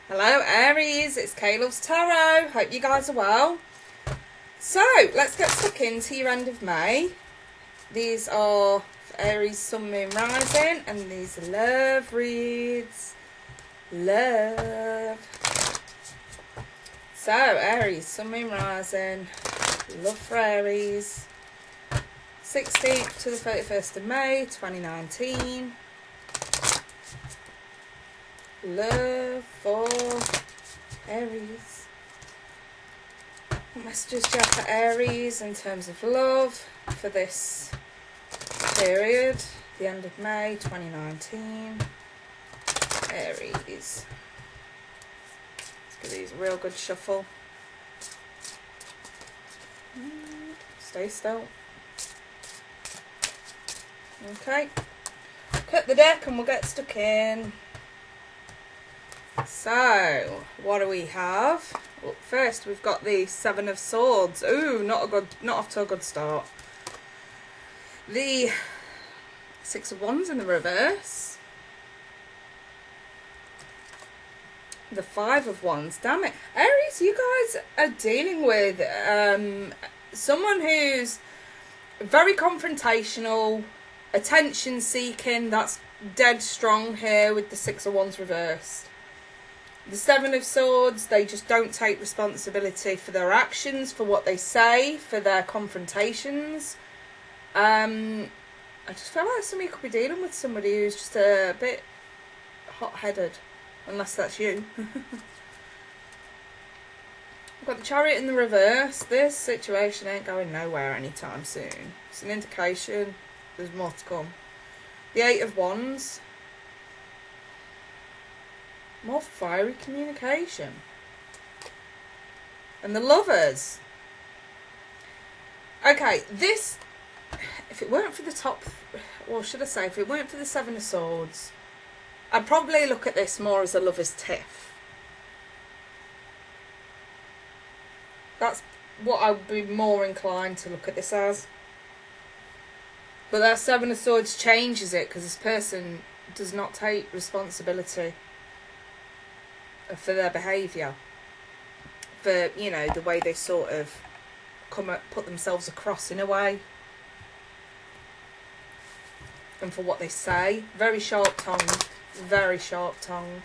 Hello Aries, it's K-Love's Tarot. Hope you guys are well. So, let's get stuck into your end of May. These are for Aries, Sun, Moon, Rising, and these are love reads. Love. So, Aries, Sun, Moon, Rising. Love for Aries. 16th to the 31st of May, 2019. Love for Aries. What messages do you have for Aries in terms of love for this period, the end of May 2019? Aries. Let's give these a real good shuffle. Stay still. Okay. Cut the deck and we'll get stuck in. So, what do we have? Well, first we've got the Seven of Swords. Ooh, not off to a good start. The Six of Wands in the reverse. The Five of Wands. Damn it. Aries, you guys are dealing with someone who's very confrontational, attention seeking. That's dead strong here with the Six of Wands reversed. The Seven of Swords, they just don't take responsibility for their actions, for what they say, for their confrontations. I just feel like somebody could be dealing with somebody who's just a bit hot-headed, unless that's you. We've got the Chariot in the reverse. This situation ain't going nowhere anytime soon. It's an indication there's more to come. The Eight of Wands. More fiery communication. And the Lovers. Okay, this, if it weren't for the top, or should I say, if it weren't for the Seven of Swords, I'd probably look at this more as a lover's tiff. That's what I would be more inclined to look at this as. But that Seven of Swords changes it, because this person does not take responsibility for their behaviour, for, you know, the way they sort of put themselves across in a way, and for what they say. Very sharp-tongued, very sharp-tongued.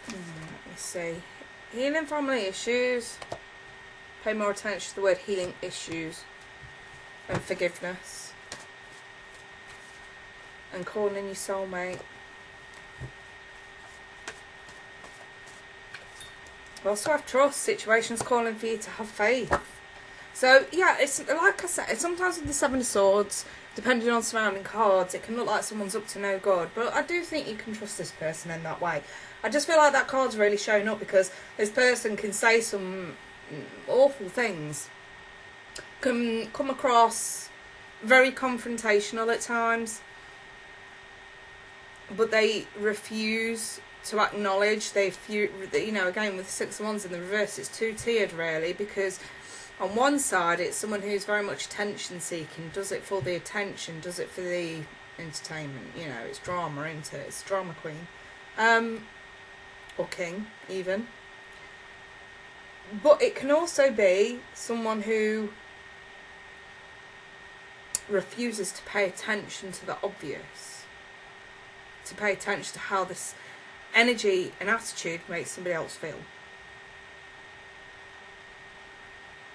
Let me see. Healing family issues. Pay more attention to the word healing issues and forgiveness. And calling in your soulmate. We also have trust. Situations calling for you to have faith. So yeah, it's like I said, sometimes with the Seven of Swords, depending on surrounding cards, it can look like someone's up to no good. But I do think you can trust this person in that way. I just feel like that card's really showing up because this person can say some awful things. Can come across very confrontational at times. But they refuse to acknowledge. You know, again, with the Six of Wands in the reverse, it's two-tiered really, because on one side it's someone who's very much attention seeking, does it for the attention, does it for the entertainment, you know, it's drama, isn't it? It's drama queen. Or king, even. But it can also be someone who refuses to pay attention to the obvious. To pay attention to how this energy and attitude makes somebody else feel.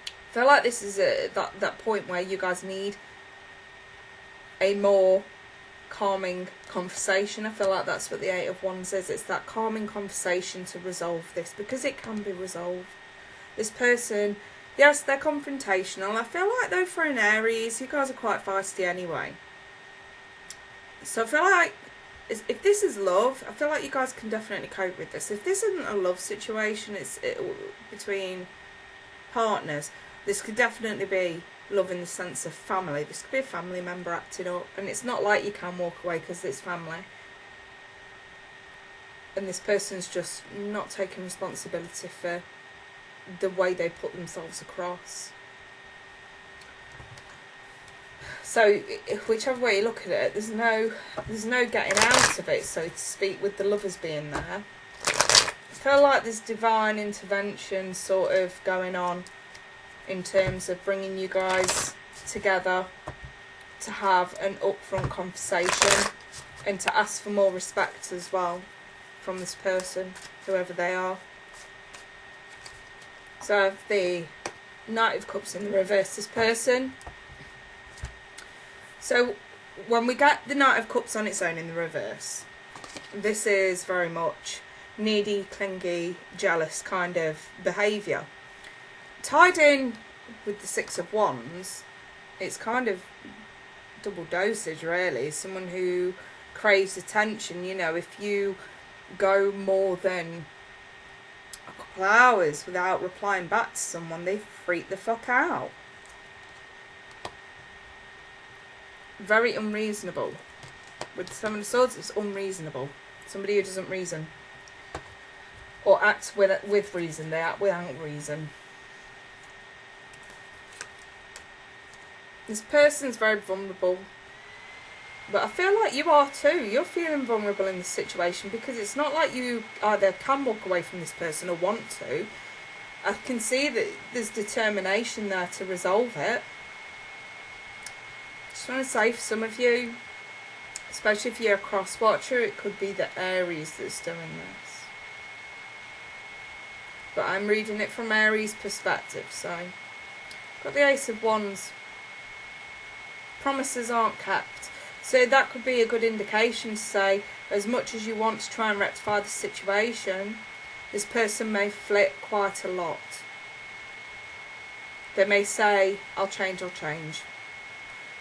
I feel like this is that point where you guys need a more calming conversation. I feel like that's what the Eight of Wands is. It's that calming conversation to resolve this, because it can be resolved. This person, yes, they're confrontational. I feel like though for an Aries, you guys are quite feisty anyway. So I feel like if this is love, I feel like you guys can definitely cope with this. If this isn't a love situation, it's between partners, this could definitely be love in the sense of family. This could be a family member acting up, and it's not like you can walk away because it's family. And this person's just not taking responsibility for the way they put themselves across. So whichever way you look at it, there's no getting out of it, so to speak, with the Lovers being there. I feel like there's divine intervention sort of going on in terms of bringing you guys together to have an upfront conversation and to ask for more respect as well from this person, whoever they are. So I have the Knight of Cups in the reverse, this person. So when we get the Knight of Cups on its own in the reverse, this is very much needy, clingy, jealous kind of behaviour. Tied in with the Six of Wands, it's kind of double dosage really. Someone who craves attention. You know, if you go more than a couple of hours without replying back to someone, they freak the fuck out. Very unreasonable. With the Seven of Swords, it's unreasonable. Somebody who doesn't reason. Or act with reason. They act without reason. This person's very vulnerable. But I feel like you are too. You're feeling vulnerable in this situation because it's not like you either can walk away from this person or want to. I can see that there's determination there to resolve it. Just want to say for some of you, especially if you're a cross watcher, it could be the Aries that's doing this. But I'm reading it from Aries' perspective, so. Got the Ace of Wands. Promises aren't kept. So that could be a good indication to say, as much as you want to try and rectify the situation, this person may flip quite a lot. They may say, I'll change.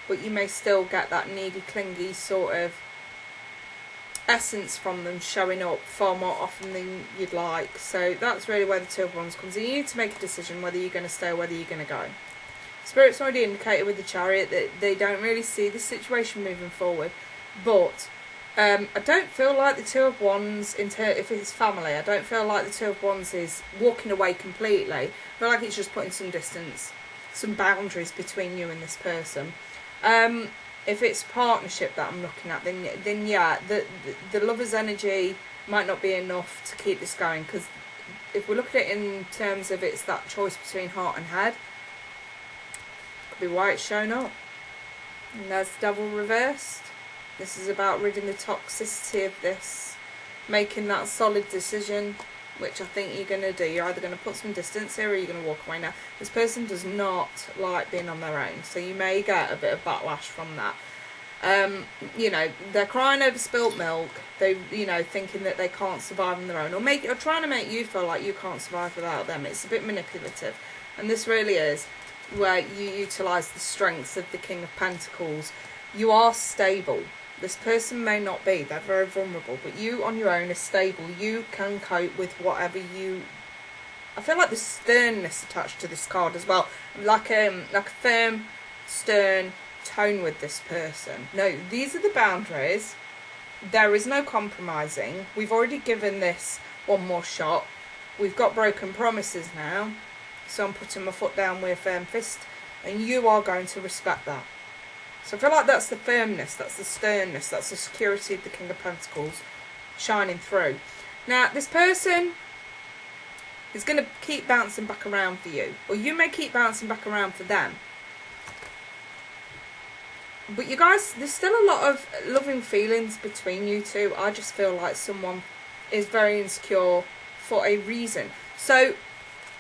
But you may still get that needy, clingy sort of essence from them showing up far more often than you'd like. So that's really where the Two of Wands comes in. You need to make a decision whether you're going to stay or whether you're going to go. Spirit's already indicated with the Chariot that they don't really see the situation moving forward. But I don't feel like the Two of Wands, if it's family, I don't feel like the Two of Wands is walking away completely. I feel like it's just putting some distance, some boundaries between you and this person. If it's partnership that I'm looking at, then yeah, the Lover's energy might not be enough to keep this going. Because if we look at it in terms of it's that choice between heart and head, be why it's shown up. And there's the Devil reversed. This is about ridding the toxicity of this, making that solid decision, which I think you're going to do. You're either going to put some distance here or you're going to walk away. Now, this person does not like being on their own, so you may get a bit of backlash from that. You know, they're crying over spilt milk. They, you know, thinking that they can't survive on their own, or trying to make you feel like you can't survive without them. It's a bit manipulative, and this really is where you utilise the strengths of the King of Pentacles. You are stable. This person may not be. They're very vulnerable. But you on your own are stable. You can cope with whatever you... I feel like there's sternness attached to this card as well. Like a firm, stern tone with this person. No, these are the boundaries. There is no compromising. We've already given this one more shot. We've got broken promises now. So I'm putting my foot down with a firm fist, and you are going to respect that. So I feel like that's the firmness, that's the sternness, that's the security of the King of Pentacles shining through. Now, this person is going to keep bouncing back around for you, or you may keep bouncing back around for them. But you guys, there's still a lot of loving feelings between you two. I just feel like someone is very insecure for a reason. So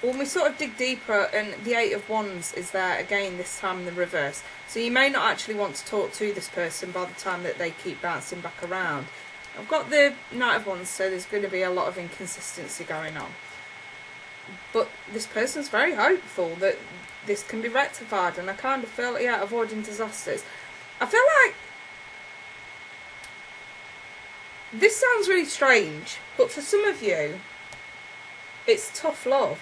when we sort of dig deeper, and the Eight of Wands is there again, this time in the reverse. So you may not actually want to talk to this person by the time that they keep bouncing back around. I've got the Knight of Wands, so there's going to be a lot of inconsistency going on. But this person's very hopeful that this can be rectified, and I kind of feel, yeah, avoiding disasters. I feel like this sounds really strange, but for some of you, it's tough love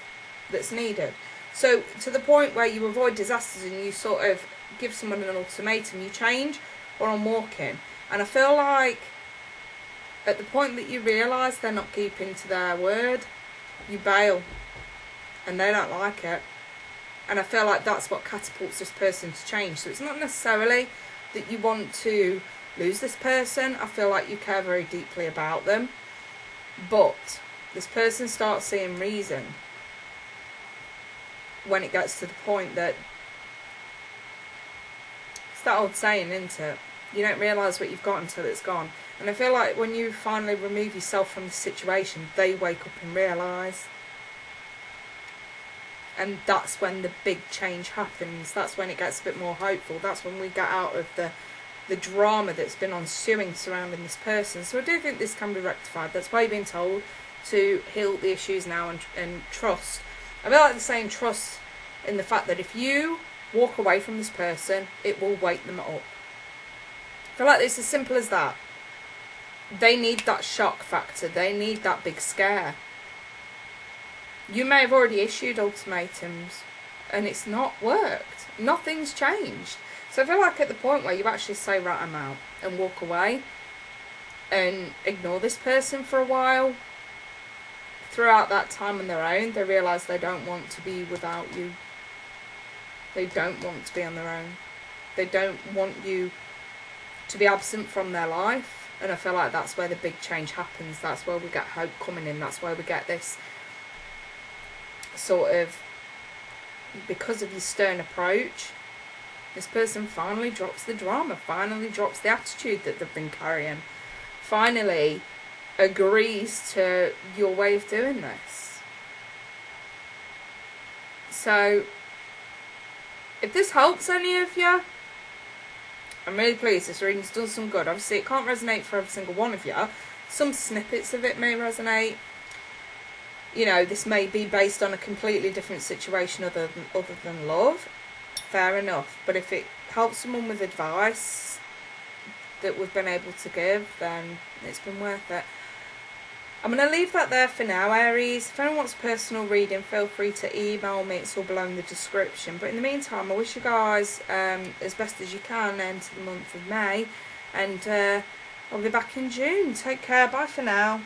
that's needed. So to the point where you avoid disasters and you sort of give someone an ultimatum, you change, or I'm walking. And I feel like at the point that you realise they're not keeping to their word, you bail, and they don't like it. And I feel like that's what catapults this person to change. So it's not necessarily that you want to lose this person. I feel like you care very deeply about them. But this person starts seeing reason when it gets to the point that, it's that old saying, isn't it? You don't realise what you've got until it's gone. And I feel like when you finally remove yourself from the situation, they wake up and realise. And that's when the big change happens. That's when it gets a bit more hopeful. That's when we get out of the drama that's been ensuing surrounding this person. So I do think this can be rectified. That's why you've been told to heal the issues now and trust. I feel like the saying trust in the fact that if you walk away from this person, it will wake them up. I feel like it's as simple as that. They need that shock factor. They need that big scare. You may have already issued ultimatums and it's not worked. Nothing's changed. So I feel like at the point where you actually say, right, I'm out, and walk away and ignore this person for a while, throughout that time on their own, they realise they don't want to be without you. They don't want to be on their own. They don't want you to be absent from their life. And I feel like that's where the big change happens. That's where we get hope coming in. That's where we get this sort of, because of your stern approach, this person finally drops the drama, finally drops the attitude that they've been carrying, finally agrees to your way of doing this. So if this helps any of you, I'm really pleased. This reading's done some good. Obviously it can't resonate for every single one of you. Some snippets of it may resonate. You know, this may be based on a completely different situation other than love. Fair enough. But if it helps someone with advice that we've been able to give, then it's been worth it. I'm going to leave that there for now, Aries. If anyone wants a personal reading, feel free to email me. It's all below in the description. But in the meantime, I wish you guys as best as you can into the month of May. And I'll be back in June. Take care. Bye for now.